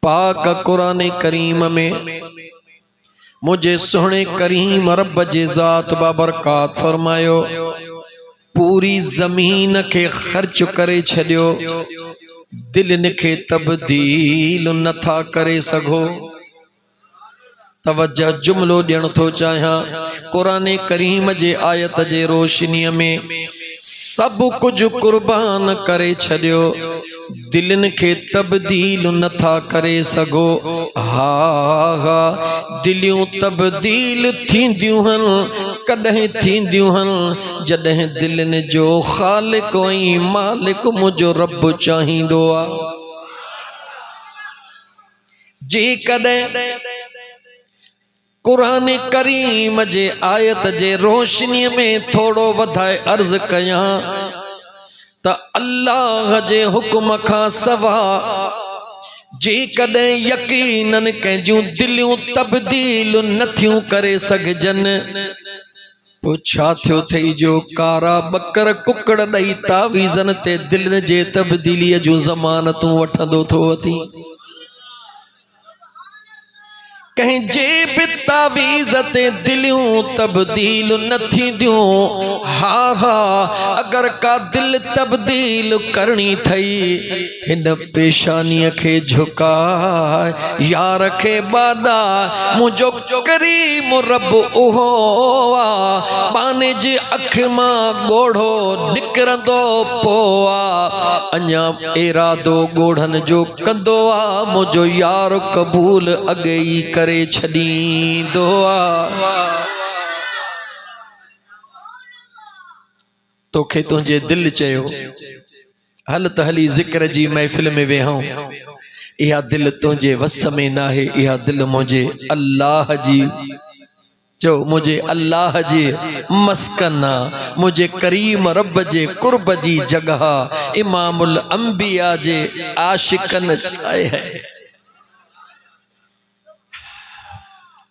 पाक कुरान करीम में मुझे सोहने करीम रब जे ज़ात बाबरकात फरमायो पूरी जमीन के खर्च करे छड़ियो दिल के तब्दील नथा करे सघो। तवज्जो जुमलो ॾियण थो चाहियां कुरान करीम जे आयत जे रोशनी में सब कुछ कुर्बान करे छड़ियो दिलन के तब्दील नथा करे सघो। हा हा दिलियूं तब्दील थींदियूं हन कॾहिं थींदियूं हन जॾहिं दिलनि जो ख़ालिक ऐं मालिक मुंहिंजो रब चाहींदो आहे। जेकॾहिं कुरान करीम जे आयत जे रोशनी में थोड़ो वधाए अर्ज कयां त अल्लाह जे हुक्म खां सवा जेकॾहिं यकीनन कंहिंजूं दिलियूं तब्दील नथियूं करे सघजनि पोइ छा थियो थई जो कारा बकर कुकड़ ॾई तावीज़न ते दिल जे तब्दीलीअ जूं ज़मानतूं वठंदो थो अची। कहीं जे भी तावीज़ ते दिलियूं तब्दील न थींदियूं। हा हा अगर का दिल तब्दील करनी थई हिन पेशानीअ के झुकाए यार के बादा मुझो करीम रब उहो आ बाने जे अख मां गोढ़ो निकरंदो पोआ अञा इरादो गोढ़न जो कंदो आ मुझो यार कबूल अगे ई करे छॾींदो आ। तोखे तुंहिंजे दिल चयो हल त हली ज़िक्र जी महफ़िल में वेहूं इहा दिल तुंहिंजे वस में नाहे इहा दिल मुझे अल्लाह जी जो मुझे अल्लाह जी मस्कना मुझे करीम रब जे कुर्ब जी जगह इमामुल अंबिया जे आशिकन आए है।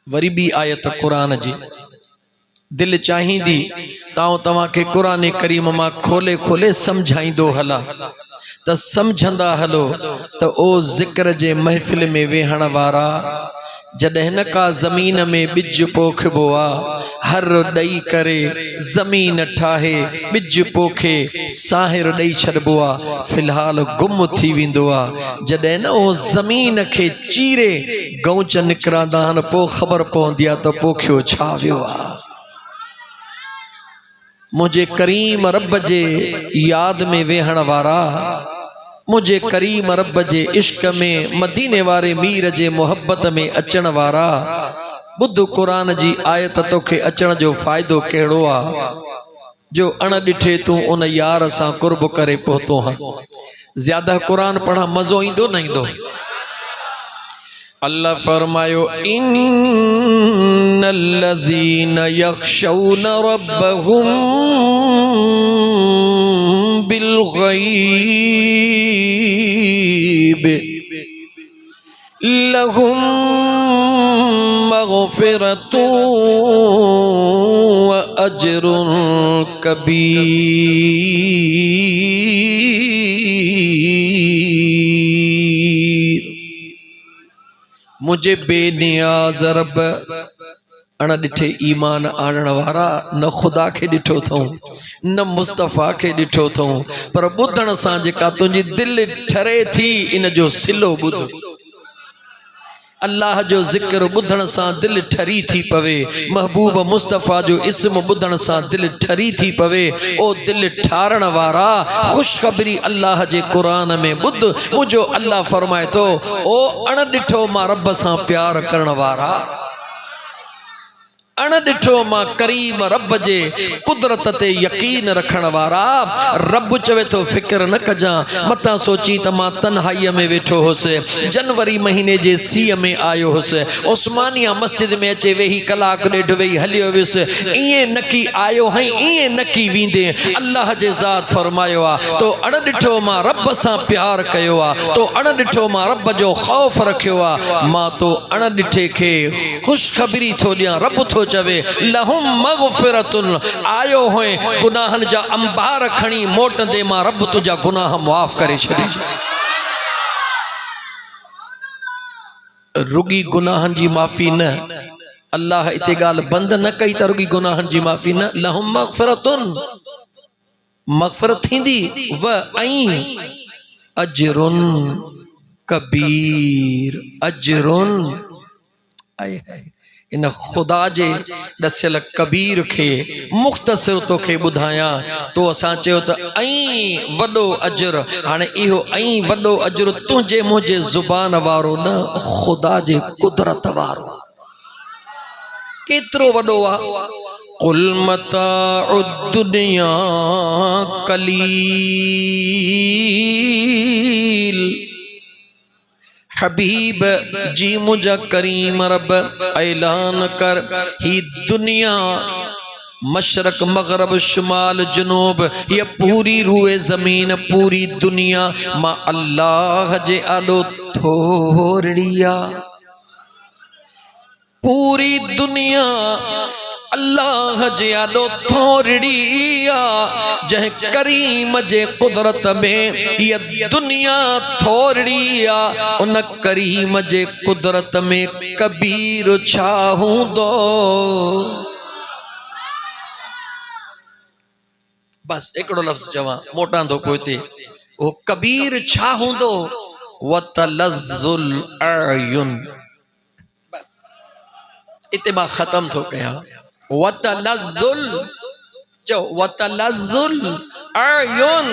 वरी भी आयत कुरान जी दिल चाहिंदी ताओ तवा के कुरान करीम मां खोले खोले समझाइंदो हला त समझंदा हलो त ओ जिक्र जे महफिल में वेहण वारा जॾहिं न का जमीन में बिज पोखबो आ हर ॾई करे जमीन ठाहे बिज पोखे साहिर ॾई छॾबो आ फिलहाल गुम थी वेंदो आ जॾहिं न ओ जमीन खे चीरे गौच निकिरंदा आहिनि पोइ ख़बर पवंदी आहे त पोखियो छा वियो आ। मुझे करीम रब जे याद में वेहण वारा मुझे करीम रब जे इश्क में मदीने वारे मीर जे मोहब्बत में अचण वारा बुद्ध कुरान जी आयत तोखे अचण जो फ़ाइदो कहिड़ो आ जो अण ॾिठे तू उन यार सां कुर्ब करे पहुतो हाँ। ज्यादा कुरान पढ़ा मज़ो ईंदो न ईंदो। अल्लाह फरमायो इन्नल्लज़ीना यख़शौना रब्बहुम बिलग़ैब लहुम मग़फ़िरतुन व अज्रुन कबीर। मुझे बेनियाज रब अण ॾिठे ईमान आणण वारा न खुदा के ॾिठो थऊं न मुस्तफ़ा के ॾिठो थऊं पर ॿुधण सां जेका तुंहिंजी दिलि ठरे थी इन जो सिलो ॿुध। अल्लाह जो जिक्र ॿुधण सां दिल ठरी थी पवे महबूब मुस्तफ़ा जो इस्म ॿुधण सां दिल ठरी थी पवे ओ दिल ठारण वारा खुशखबरी अल्लाह जे कुरान में ॿुध मुझो अल्लाह फरमाए तो ओ अण ॾिठो मां रब सां प्यार करण वारा अण ॾिठो मां करीम रब जे कुदरत ते यकीन रखण वारा रब चवे तो फिक्र न कजां मता सोची त मां तन्हाईअ में वेठो हुसि जनवरी महीने जे सीअ में आयो हुसि उस्मानिया मस्जिद में अचे वेही कलाक ॾेढ वेही हलियो वियुसि ईअं नकी आयो हई ईअं नकी वींदे अल्लाह जे ज़ात फरमायो आ तो अण ॾिठो मां रब सां प्यार कयो आ तो अण ॾिठो मां रब जो ख़ौफ रखियो आ मां तो अण ॾिठे खे खुशखबरी थो ॾियां रब थो चवे लहुम मग़फ़िरतुन आयो होए गुनाहन जा अंबार खणी मोटंदे मां रब तुझा गुनाह माफ़ करे छॾी। रुगी गुनाहन जी माफ़ी न, अल्लाह इते गाल बंद न कई त रुगी गुनाहन जी माफ़ी न, लहुम मग़फ़िरतुन मग़फ़िरत थींदी, व ऐं अजरुन कबीर, अजरुन आए हाय इन खुदा जे दसियल कबीर के मुख्तसिर तोखे ॿुधायां तो असां चयो त ऐं वॾो अजर, हाणे इहो ऐं वॾो अजर तुंहिंजे मुंहिंजे ज़ुबान वारो न, खुदा जे कुदरत वारो केतिरो वॾो आहे। कुल मताउ दुनिया कलील, हबीब जी मुझा करीम रब ऐलान कर, ही दुनिया मशरक मगरब शुमाल जुनूब, ये पूरी रूए जमीन पूरी दुनिया मां अल्लाह जे आलो थोड़िया, पूरी दुनिया अल्लाह जे आलो थोड़िया, जह करीम जे कुदरत में ये दुनिया थोड़िया, उन करीम जे कुदरत में कबीर छा हूंदो। बस एकड़ो लफ्ज़ चवां मोटां थो पोइ ते, वो कबीर छा हूंदो, वतलज़ुल अयुन, बस इते मां ख़त्म थो कयां। वतलज़ुल जो वतलज़ुल अयुन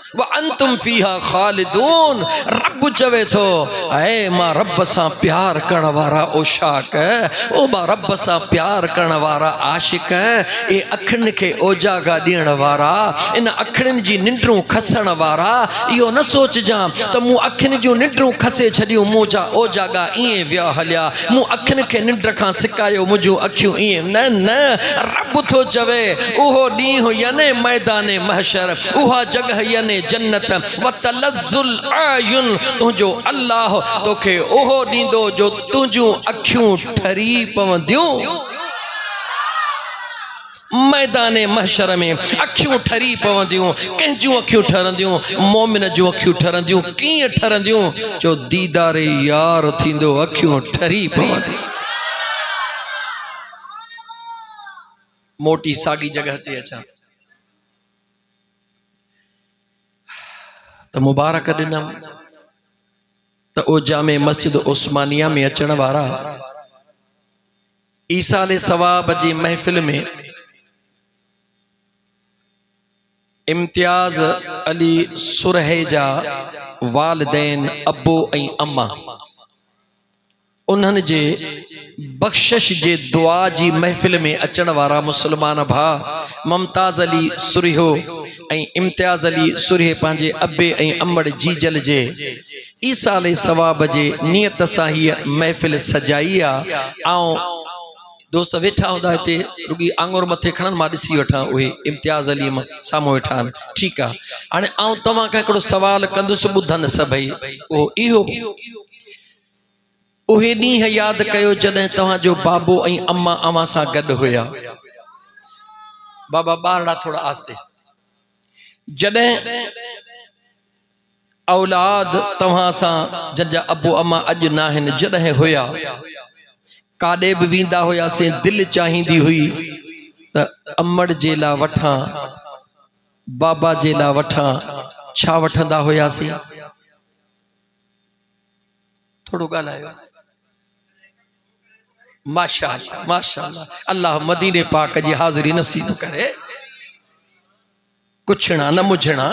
व अंतुम फीहा खालिदून, रब चवे थो ऐ मां रब सां प्यार करण वारा ओशाक, ओ मां रब सां प्यार करण वारा आशिक, ए अखियुनि खे ओजागा ॾियण वारा, इन अखियुनि जी निंड्रूं खसण वारा, इहो न सोचजां त मूं अखियुनि जूं निंड्रूं खसे छॾियूं, मुंहिंजा ओजागा ईअं विया हलिया, मूं अखियुनि खे निंड खां सिकायो, मुंहिंजूं अखियूं ईअं न न, रब थो चवे उहो ॾींहुं याने मैदाने महशर, उहा जगह याने जन्नत, वतलज़ुल अयुन, तुंहिंजो अल्लाह तोखे उहो ॾींदो जो तुंहिंजूं अखियूं ठरी पवंदियूं। मैदाने महशर में अखियूं ठरी पवंदियूं, कंहिंजूं अखियूं ठरंदियूं, मोमिन जूं अखियूं ठरंदियूं, कीअं ठरंदियूं, जो दीदारे यार थींदो, अखियूं ठरी पवंदियूं। मोटी साॻी जगह ते अचां त मुबारक ॾिनम त ओ जामे मस्जिद उस्मानिया में अचण वारा ईसाले सवाब जी महफ़िल में इम्तियाज अली सुरहे जा वालिदैन अबो ऐं अम्मा, उन्हनि जे बख्शिश जे दुआ जी महफ़िल में अचण वारा मुसलमान भा मुमताज़ अली सुरिहो ऐं इम्तियाज अली सुरिहे पंहिंजे अबे ऐं अम्मड़ जीजल जे ईसाले सवाब जे नियत सां हीअ महफ़िल सजाई आहे। ऐं दोस्त वेठा हूंदा हिते, रुगी आंगुर मथे खणनि, मां ॾिसी वठां उहे इम्तियाज़ अली साम्हूं वेठा आहिनि, ठीकु आहे। हाणे आउं तव्हां खां हिकिड़ो सवाल कंदुसि, ॿुधनि सभई, उहो इहो उहे ॾींहं यादि कयो जॾहिं तव्हांजो बाबो ऐं अम्मा अव्हां सां गॾु हुया। बाबा ॿारड़ा थोड़ा आस्ते, जॾहिं औलाद तव्हां सां जंहिंजा अबो अम्मा अॼु न आहिनि, जॾहिं हुया काॾे बि वेंदा हुयासीं, दिलि चाहींदी हुई त अम्मड़ जे लाइ वठां, बाबा जे लाइ वठां, छा वठंदा हुयासीं? थोड़ो ॻाल्हायो। माशाअल्लाह माशाअल्लाह, अल्लाह मदीने पाक जी हाज़िरी नसीब करे। कुछड़ा न मुझड़ा,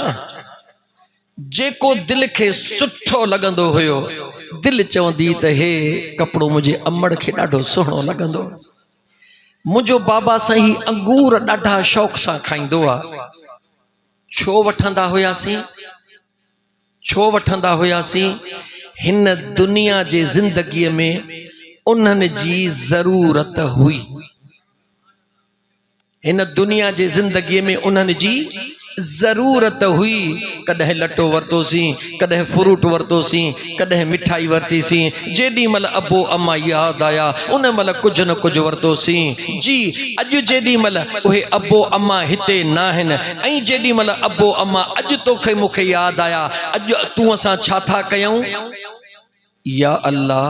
जेको दिल खे सुठो लॻंदो हुयो, दिल चवंदी त हे कपिड़ो मुंहिंजे अम्मड़ खे ॾाढो सुहिणो लॻंदो। मुंहिंजो बाबा साईं अंगूर ॾाढा शौक़ सां खाईंदो आहे। छो वठंदा हुयासीं? छो वठंदा हुयासीं? हिन दुनिया जे ज़िंदगीअ में उन्हनि जी ज़रूरत हुई। हिन दुनिया जे ज़िंदगीअ में उन्हनि जी ज़रूरत हुई। कॾहिं लटो वरितोसीं, कॾहिं फ्रूट वरितोसीं, कॾहिं मिठाई वरितीसीं। जेॾी महिल अबो अम्मा यादि आया, उन महिल कुझु न कुझु वरितोसीं। जी अॼु जेॾी महिल उहे अबो अम्मा हिते न आहिनि, ऐं जेॾी महिल अबो अम्मा अॼु तोखे मूंखे यादि आया, अॼु तूं असां छा था कयूं? या अल्लाह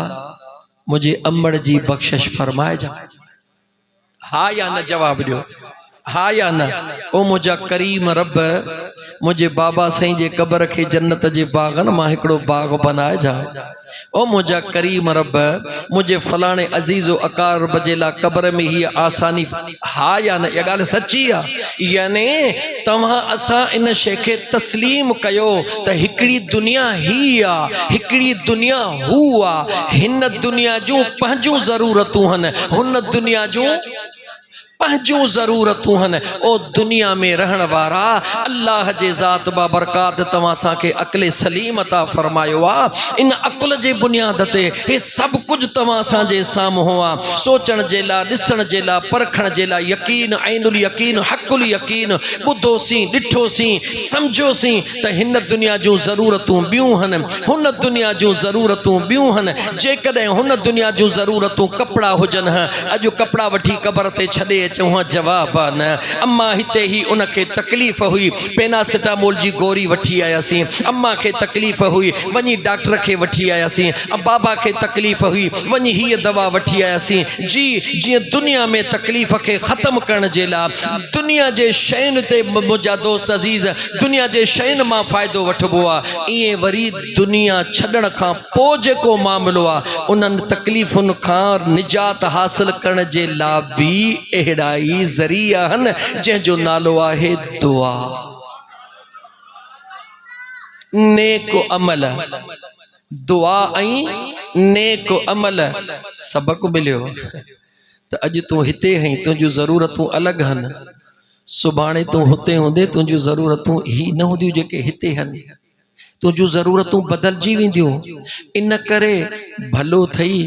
मुझे अम्बड़ जी बख्शिश फरमाए जा। हाँ या न जवाब दियो, हाँ या न। ओ मुझा करीम रब, मुझे बाबा साईं जे कबर के जन्नत जे बागन मां हिकड़ो बाग बनाए जा। ओ मुझा करीम रब, मुझे फलाने अजीजो अकार बजेला कबर में ही आसानी। हाँ या न, ये गाल सच्ची आ। यानी तव्हां असां इन शे के तस्लीम कयो त हिकड़ी दुनिया ही आ, हिकड़ी दुनिया हू आ। हिन दुनिया जूं पंहिंजूं ज़रूरतूं हन, हुन दुनिया जूं पंहिंजूं ज़रूरतूं हन। ओ दुनिया में रहण वारा अल्लाह जे ज़ात बाबरकात तव्हां असांखे अक़्ल सलीम अता फरमायो आ। इन अक़्ल जे बुनियाद ते हे सभु कुझु तव्हां असांजे साम्हूं आ। सोचण जे लाइ, ॾिसण जे लाइ, परखण जे लाइ यकीन, ऐनुल यकीन, हक़ुल यकीन। ॿुधोसीं, ॾिठोसीं, सम्झोसीं त हिन दुनिया जूं ज़रूरतूं ॿियूं हन, हुन दुनिया जूं ज़रूरतूं ॿियूं हन। जेकॾहिं हुन दुनिया जूं ज़रूरतूं कपिड़ा हुजनि हा, अॼु कपिड़ा वठी क़बर ते छॾे अचूं हा, जवाब आहे न। अम्मा हिते ही उनखे तकलीफ़ हुई, पेनासिटामोल जी गोरी वठी आयासीं। अम्मा खे तकलीफ़ हुई, वञी डॉक्टर खे वठी आयासीं। बाबा खे तकलीफ़ हुई, वञी हीअ दवा वठी आयासीं। जी जीअं दुनिया में तकलीफ़ खे ख़त्म करण जे लाइ दुनिया जे शयुनि ते मुंहिंजा दोस्त अज़ीज़, दुनिया जे शयुनि मां फ़ाइदो वठिबो आहे, ईअं वरी दुनिया छॾण खां पोइ जेको मामिलो आहे उन्हनि तकलीफ़ुनि खां निजात हासिल करण जे लाइ बि अहिड़ा ई ज़रिया हन जंहिंजो नालो आहे दुआ, नेक अमल। दुआ ऐं नेक अमल सबक मिलियो त अॼु तूं हिते हैं, तुंहिंजूं ज़रूरतूं अलॻि हन। सुभाणे तूं हुते हूंदे तुंहिंजूं ज़रूरतूं ही न हूंदियूं जेके हिते हन। तुंहिंजूं ज़रूरतूं बदिलजी वेंदियूं। इन करे भलो थई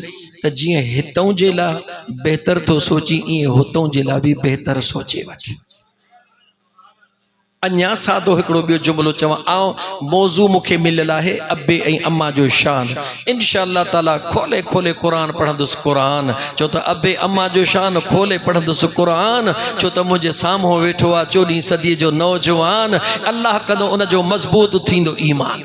त जीअं हितों जे लाइ बहितर थो सोची, ईअं हुतों जे लाइ बि बहितर सोचे वठ। अञा सादो हिकिड़ो ॿियो जुमिलो चवां, ऐं मौज़ू मूंखे मिलियल आहे अबे ऐं अम्मा जो शान। इंशाअल्लाह ताला खोले खोले क़ुरान पढ़ंदुसि क़ुरान, छो त अबे अम्मा जो शान खोले पढ़ंदुसि क़ुरान, छो त मुंहिंजे साम्हूं वेठो आहे 14हीं सदीअ जो नौजवान। अल्लाह कंदो उनजो मज़बूत थींदो ईमान।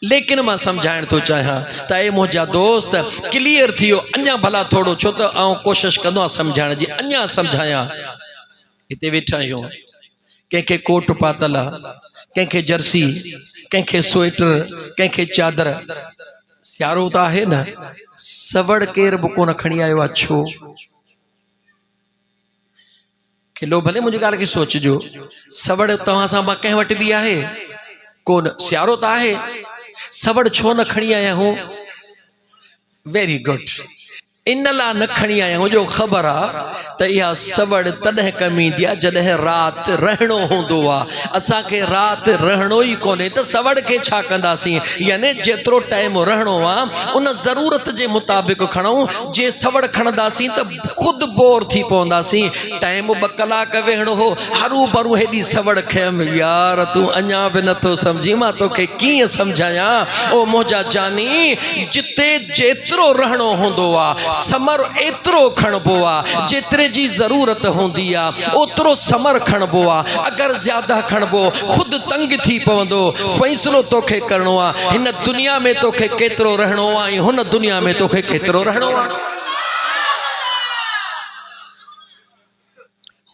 लेकिन मां सम्झाइण थो चाहियां त ए मुंहिंजा दोस्त क्लियर थियो अञा भला थोड़ो, छो त आउं कोशिश कंदो आहियां सम्झाइण जी, अञा सम्झायां। हिते वेठा आहियूं, कंहिंखे कोट पातल आहे, कंहिंखे जर्सी, कंहिंखे स्वेटर, कंहिंखे चादर। सियारो त आहे न, सवड़ केर बि कोन खणी आयो आहे। छो खिलो भले मुंहिंजी ॻाल्हि खे सोचिजो, सवड़ तव्हां सां मां कंहिं वटि बि आहे कोन, सियारो त आहे, सवड़ छो न खणी आया हूं? वेरी गुड, इन लाइ न खणी आया हूं जो ख़बर आहे त इहा सवड़ तॾहिं कम ईंदी आहे जॾहिं राति रहणो हूंदो आहे। असांखे राति रहणो ई कोन्हे त सवड़ खे छा कंदासीं? यानी जेतिरो टाइम रहणो आहे उन ज़रूरत जे मुताबिक़ खणूं। जे सवड़ खणंदासीं त ख़ुदि बोर थी पवंदासीं। टाइम 2 कलाक वेहणो हो, हरू भरू हेॾी सवड़ खयमि। यार तूं अञा बि नथो सम्झी, मां तोखे कीअं सम्झायां? ओ मुंहिंजा जानी, जिते जेतिरो रहणो हूंदो आहे समर एतिरो खणबो आहे, जेतिरे जी ज़रूरत हूंदी आहे ओतिरो समर खणबो आहे। अगरि ज़्यादा खणबो ख़ुदि तंग थी पवंदो। फ़ैसिलो तोखे करिणो आहे, हिन दुनिया में तोखे केतिरो रहणो आहे ऐं हुन दुनिया में तोखे केतिरो रहणो आहे।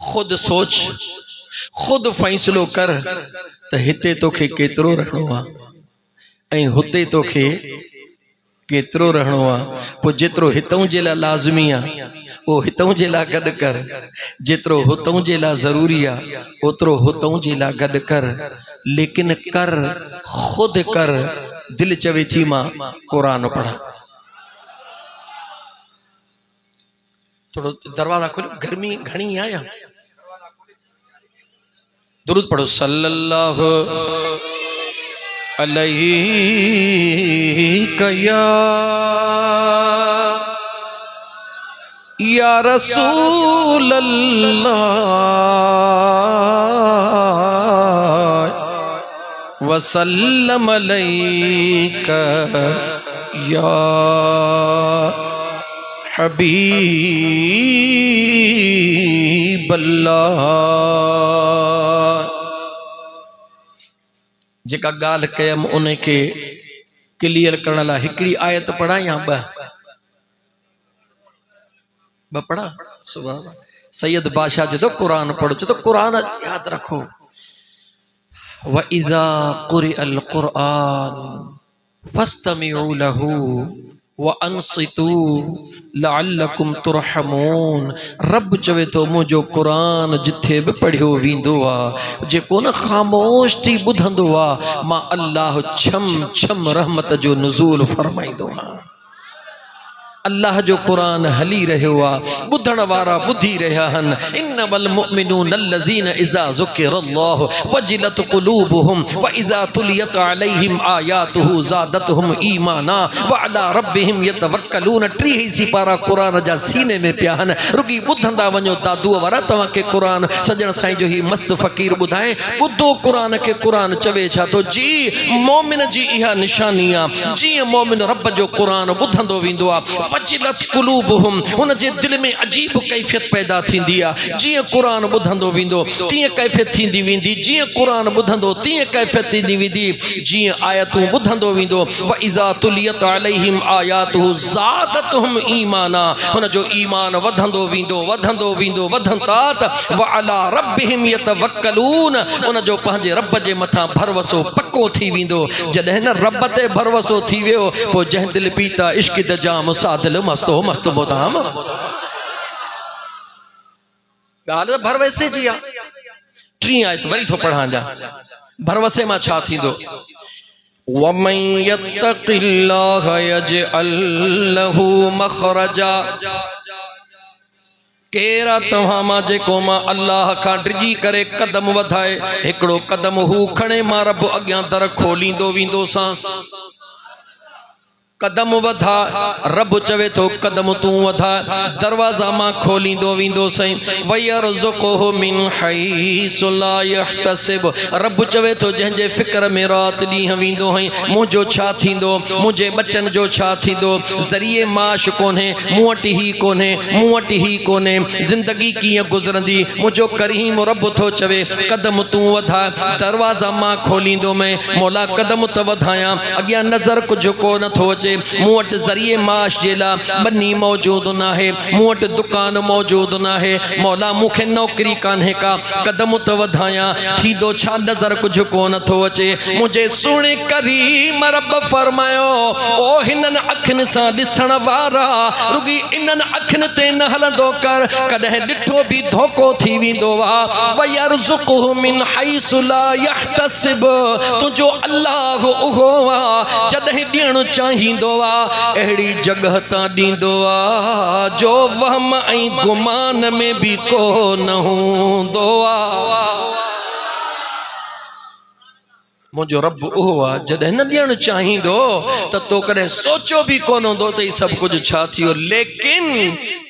ख़ुदि सोच, ख़ुदि फ़ैसिलो कर त हिते तोखे केतिरो रहणो आहे ऐं हुते तोखे केतिरो रहणो आहे। पोइ जेतिरो हितों जे लाइ लाज़मी आहे उहो हितों जे लाइ गॾु कर, जेतिरो हुतों जे लाइ ज़रूरी आहे ओतिरो हुतों जे लाइ गॾु कर। लेकिन कर, ख़ुदि कर। दिलि चवे थी मां क़ुरान पढ़ा। थोड़ो दरवाज़ा खोलो, गर्मी घणी आहे या? दुरूद पढ़ो, सल्लल्लाहु अलैहि या रसूल अल्लाह वसल्लम अलैका या हबीब अल्लाह। जेका ॻाल्हि कयमि उन खे क्लियर करण लाइ हिकिड़ी आयत पढ़ा या ब पढ़ा? सुभान सैयद बादशाह जो तो कुरान पढ़ो तो कुरान याद रखो। व इज़ा क़ुरिअल क़ुरआन फस्तमिउ लहू व अंसितू लअल्लकुम तुरहमून। रब चवे तो मुझो कुरान जिथे भी पढ़ियो वींदो आ जेको न ख़ामोश थी ॿुधंदो आ मां अल्लाह छम छम रहमत जो नुज़ूल फरमाईंदो आ। अल्लाह जो कुरान हली रहियो आ, ॿुधण वारा ॿुधी रहिया आहिनि। इन्नमल मुमिनून अल्लज़ीना इज़ा ज़ुकिरल्लाहु वजिलत क़ुलूबुहुम व इज़ा तुलियत अलैहिम आयातुहु ज़ादतहुम ईमाना व अला रब्बिहिम यतवक्कलून। 30 सिपारा कुरान जा सीने में पिया आहिनि। रुगी ॿुधंदा वञो दादूअ वारा तव्हांखे कुरान सजण साईं जो ही मस्त फ़कीर ॿुधाए ॿुधो कुरान खे। कुरान चवे छा तो जी मोमिन जी इहा निशानी आ। जीअं मोमिन रब जो कुरान ॿुधंदो वेंदो आ वजिलत कुलूबुहुम उन जे दिल में अजीब कैफियत पैदा थींदी आ। जीअं कुरान ॿुधंदो वेंदो तीअं कैफियत थींदी वेंदी। जीअं कुरान ॿुधंदो तीअं कैफियत थींदी वेंदी। जीअं आयतूं ॿुधंदो वेंदो व इज़ा तुलियत अलैहिम आयातुहु ज़ादतहुम ईमाना हुन जो ईमान वधंदो वेंदो वधंदो वेंदो वधंदा त व अला रब्बिहिम यतवक्कलून उन जो पंहिंजे रब जे मथां भरवसो पक्को थी वेंदो। जॾहिं न रब ते भरवसो थी वियो पोइ जंहिं दिलि पीता इश्क द जाम सादिल मस्तो मस्त बोदाम। ॻाल्हि त भरवसे जी आहे। 3 आयत वरी थो पढ़ां जा भरवसे मां छा थींदो। वमन यत्तक़िल्लाह यजअल लहू मखरजा। केरा तव्हां मां जेको मां अल्लाह खां डिॼी करे कदम वधाए हिकिड़ो कदम हू खणे मां रब अॻियां दर खोलींदो वेंदो सांस। कदम वधा रब चवे तो कदम तू वधा दरवाजा मां खोलींदो वेंदो सही। वयरज़ुक़हु मिन हैसु ला यहतसिब रब चवे तो जंहिंजे फिक्र में रात ॾींहुं वेंदो हई मुंहिंजो छा थींदो मुंहिंजे बचन जो छा थींदो। ज़रिए माश कोन्हे मूं वटि ही कोन्हे मूं वटि ही कोन्हे ज़िंदगी कीअं गुज़रंदी। मुंहिंजो करीम रब थो चवे कदम तू वधा दरवाजा मां खोलींदो मैं मौला कदम त वधायां अॻियां नज़र कुझु कोन थो अचे। मूं वटि ज़रिए माश जे लाइ बनी मौजूद न आहे मूं वटि दुकान मौजूद न आहे मौला मूंखे नौकरी कान्हे का कदम त वधायां थींदो छा नज़र कुझु कोन थो अचे। मुंहिंजे सुहिणे करीम रब फरमायो ओ हिननि अखियुनि सां ॾिसण वारा रुगी इन्हनि अखियुनि ते न हलंदो कर कॾहिं ॾिठो बि धोखो थी वेंदो आहे। वयरज़ुक़हु मिन हैसु ला यहतसिब तुंहिंजो अल्लाह उहो आहे जॾहिं ॾियणु चाहींदो अहिड़ी जगह ता ॾींदो आ जो वहम ऐं गुमान में भी को न हूंदो आ। मुंहिंजो रब उहो आ जॾहिं न ॾियणु चाहींदो त तो कॾहिं सोचो भी कोन हूंदो त ही सभु कुझु छा थियो। लेकिन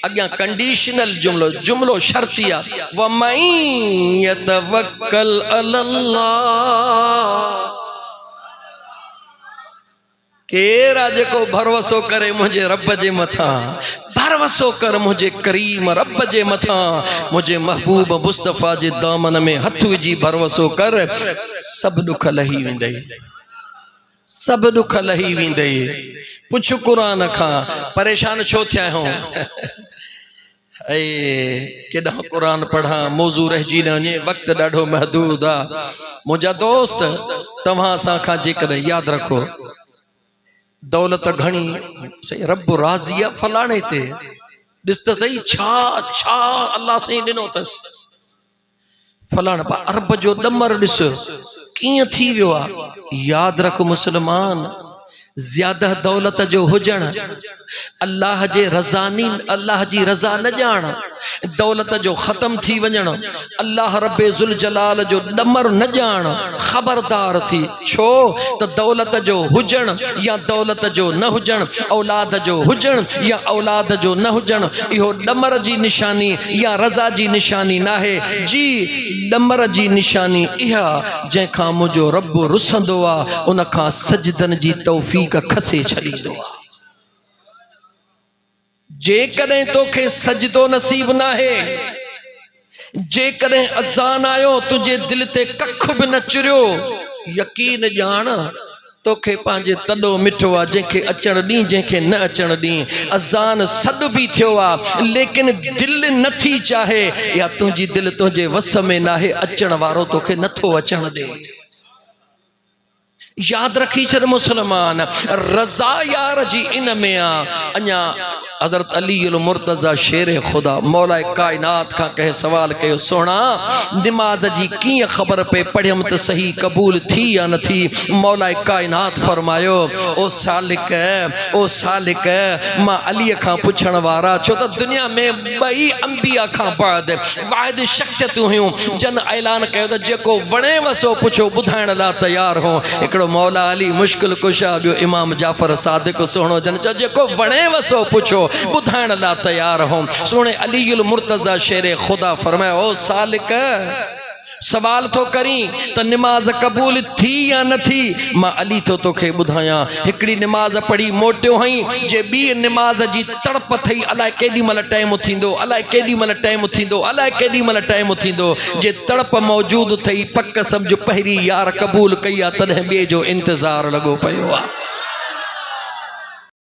अॻियां कंडीशनल जुमलो शर्ती आ वमन यतवक्कल अलल्लाह। केरा जेको भरवसो करे मुझे रब जे मथां भरवसो कर मुझे करीम रब जे मथां मुझे महबूब मुस्तफ़ा जे दामन में हथ विझी भरवसो कर सब दुख लही वेंदई सब दुख लही वेंदई। पुछ कुरान खां परेशान छो थिया हो केॾा कुरान पढ़ा मौज़ू रहिजी न वञे वक़्तु ॾाढो महदूद आ। मुंहिंजा दोस्त तव्हां असां खां जेकॾहिं यादि रखो दौलत घणी सही रब राज़ी आहे फलाणे ते ॾिस त सही छा छा अल्लाह साईं ॾिनो अथसि फलाणे पा अरब जो ॾमर ॾिस कीअं थी वियो आहे। यादि रख मुस्लमान ज्यादा दौलत जो हुजण अल्लाह जे रज़ानी अल्लाह जी रज़ा न ॼाण दौलत जो ख़त्म थी वञण अल्लाह रब्बे ज़ुल जलाल जो ॾमर न ॼाण ख़बरदार थी। छो त दौलत जो हुजण या दौलत जो न हुजण औलाद जो हुजण या औलाद जो न हुजण इहो ॾमर जी निशानी या रज़ा जी निशानी न आहे जी। ॾमर जी निशानी इहा जंहिंखां मुंहिंजो रब रुसंदो आहे उन खां सजदन जी तौफ़ीक़ खसे छॾींदो आहे। जेकॾहिं तोखे सजदो नसीब न आहे जेकॾहिं अज़ान आयो तुंहिंजे दिल ते कख बि न चुरियो यकीन ॼाण तोखे पंहिंजे तॾो मिठो आहे जंहिंखे अचण ॾींहुं जंहिंखे न अचण ॾींहुं अज़ान सॾु बि थियो आहे लेकिन दिलि नथी चाहे या तुंहिंजी दिलि तुंहिंजे वस में नाहे अचण वारो तोखे नथो अचण ॾे याद रखी छॾ मुसलमान रज़ा यार जी इन में आहे अञा हज़रत अली मुर्तज़ा शेर खुदा मौला कायनात खां कंहिं सवाल कयो सोना निमाज़ जी कीअं ख़बर पे पढ़ियमि त सही क़बूल थी या न थी मौला कायनात फरमायो ओ सालिक मां अलीअ खां पुछण वारा छो त दुनिया में ॿई अंबिया खां बाद वाहिद शख़्सियतूं हुयूं जन ऐलान कयो त जेको वणेव सो पुछो ॿुधाइण लाइ तयार हो हिकिड़ो मौला अली मुश्किल कुशा ॿियो इमाम जाफ़र सादिक सुहिणो जन चयो जेको वणेव सो पुछो बुधाइण ला तैयार हो सुने अली मुर्तज़ा शेर खुदा फरमाया ओ सालिक सवाल तो करी त निमाज कबूल थी या न थी मां अली तो तोखे बुधाया हिकड़ी निमाज पढ़ी मोटियो हई जे बी निमाज जी तड़प थई अलाए केडी मल टाइम थींदो अलाए केडी मल टाइम थींदो अलाए केडी मल टाइम थींदो जे तड़प मौजूद थई पक समझ पहिरी यार कबूल कई आ तने बे जो इंतजार लगो पयो आ